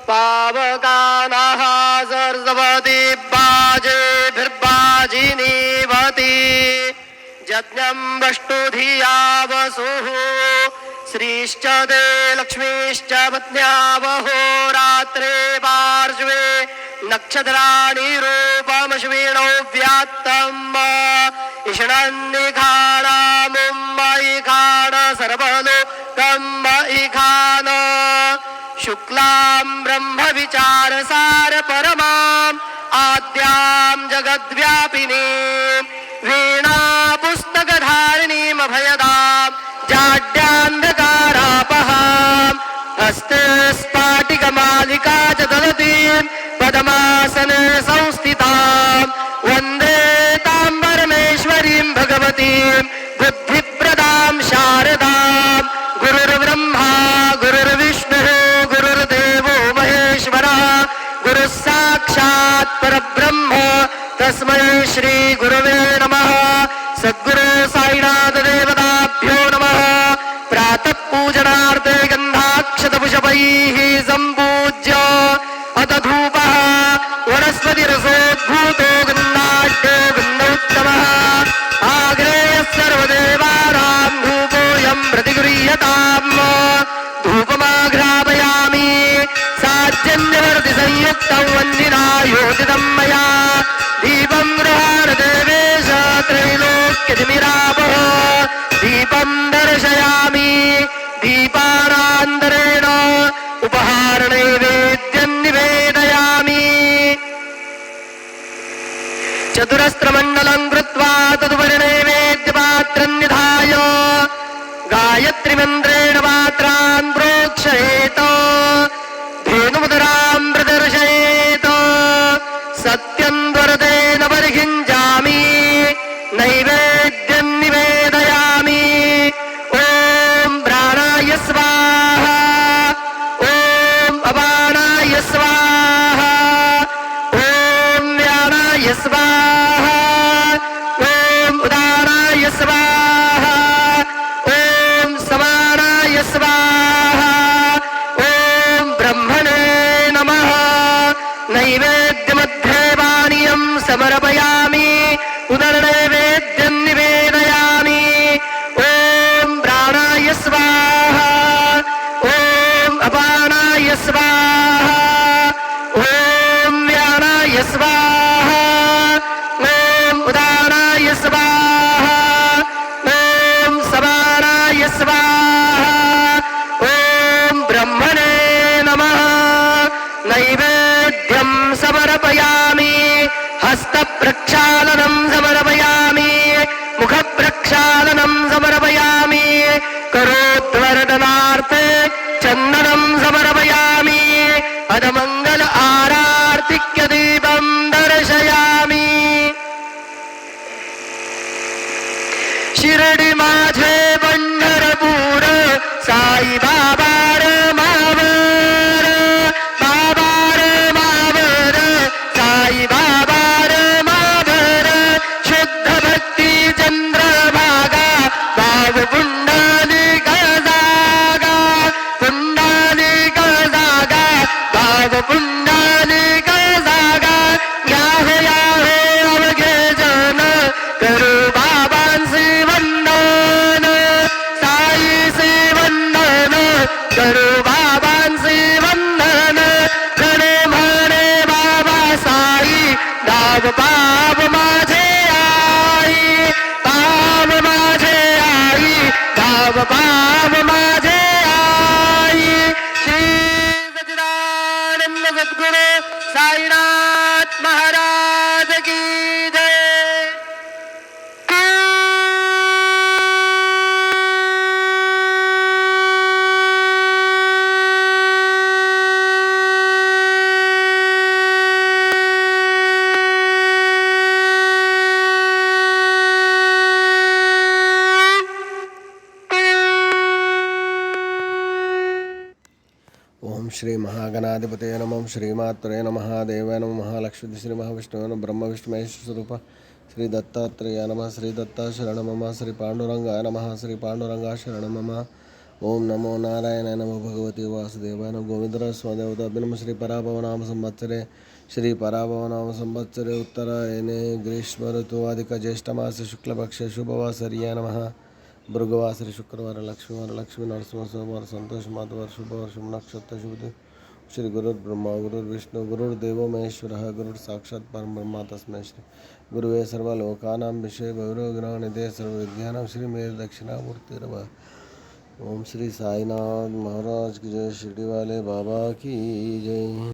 पावकानः सर्वति बाजेभिर्बाजिनीवति यज्ञं वष्टुधिया वसुः श्रीश्च ते लक्ष्मीश्च पत्न्यावहो रात्रे पार्श्वे नक्षत्राणि रूपमश्विनौ व्यात्तम् इषणन्निखाणमुम्मयिखाण सर्वलोकम्मयिखान शुक्लां ब्रह्मविचारसार परमाम् आद्यां जगद्व्यापिनीं वीणापुस्तकधारिणीम् अभयदां जाड्यान्धकारापहां हस्ते स्फाटिकमालिका च ददतीं पद्मासने संस्थितां वन्दे तां परमेश्वरीं भगवतीं बुद्धिप्रदां शारदां गुरुर्ब्रह्मा गुरुर्विष्णुः गुरुर्देवो महेश्वरः गुरुः साक्षात् परब्रह्म तस्मै श्री गुरुवे नमः। सद्गुरु साईनाथ देवताभ्यो नमः। प्रातः पूजनार्थे गन्धाक्षतपुष्पैः सम्पूज्य अथ धूपः वनस्पतिरसोद्भूतो गन्धाढ्यो गन्धोत्तमः आग्नेयः सर्वदेवानां धूपोऽयं प्रतिगृह्यताम्। धूपमाघ्रापयामि साज्यन्यवर्ति संयुक्तं वन्दिना योजितं मया दीपं गृहाण देवेश त्रैलोक्यतिमिरापः दीपं दर्शयामि दीपानान्तरेण उपहारनैवेद्यं निवेदयामि। चतुरस्रमण्डलं कृत्वा तदुपरि नैवेद्यपात्रं निधाय गायत्रीमन्त्रेण पात्रान् प्रोक्षयेत् धेनुमुदरां प्रदर्शयेत् सत्यं वरदेन परिहिञ्जामि नैवेद्यं निवेदयामि। ॐ प्राणाय स्वाहा ॐ अपानाय स्वाहा ॐ व्यानाय स्वाहा ॐ उदानाय स्वाहा ॐ समानाय स्वाहा ॐ ब्रह्मणे नमः। नैवेद्यमध्ये पानीयं समर्पयामि उदरनैवेद्यं निवेदयामि। ॐ प्राणाय स्वाहा ॐ अपानाय स्वाहा ॐ व्यानाय स्वाहा ॐ उदानाय स्वाहा ॐ समानाय स्वाहा ॐ ब्रह्मणे नमः। नैवेद्यं समर्पयामि हस्तप्रक्षालनं समर्पयामि मुखप्रक्षालनं समर्पयामि करोद्वर्धनार्थे चन्दनं समर्पयामि अधमङ्गल आरार्तिक्य दीपं दर्शयामि। शिर्डी माझे पंढरपूर साई बाबा रे मावर बाबा रे मावर साई बाबा रे मावर शुद्ध भक्ती चंद्रभागा भाव पुंडलिक जागा पुंडलिक जागा भाव पुंडलिक जागा याहो याहो अवघे जन करू बाबांचे वंदन साईचे वंदन करू बाबांचे वंदन गणे म्हणे बाबा साई दाब पाप माझे आई पाप माझे आई दाब पाप माझे आई। श्री सच्चिदानंद सद्गुरु साईनाथ महाराज की जय। ओम श्री महागणाधिपतये नमः श्रीमात्रे नमः देवाय नमः महालक्ष्मी श्री महाविष्णुवे नमः ब्रह्म विष्णु महेश स्वरूप श्री दत्तात्रेयाय नमः श्री दत्ता शरणं मम श्री पांडुरंगाय नमः श्री पांडुरंगा शरणं मम ओम नमो नारायणाय नमो भगवते वासुदेवाय नमो गोविंदराज स्वदेवताभ्य श्री पराभवनाम संवत्सरे श्री पराभवनाम संवत्सरे उत्तरायणे ग्रीष्म ऋतुवादिक ज्येष्ठमास शुक्लपक्ष शुभवासर्या नमः भृगवासरे शुक्रवार लक्ष्मीवार लक्ष्मी नरसिंह सोमवार संतोष माधवार शुभवार शुभ नक्षत्र शुभ दिन श्री गुरुर्ब्रह्मा गुरुर्विष्णु गुरुर्देवो महेश्वरः गुरुर् साक्षात् परं ब्रह्म तस्मै श्री गुरुवे सर्वलोकानां विषये गौरवग्रहनिधे सर्वविद्यानां श्री मेर दक्षिणामूर्तिर्भः। ओम श्री साईनाथ महाराज की जय, शिरडी वाले बाबा की जय।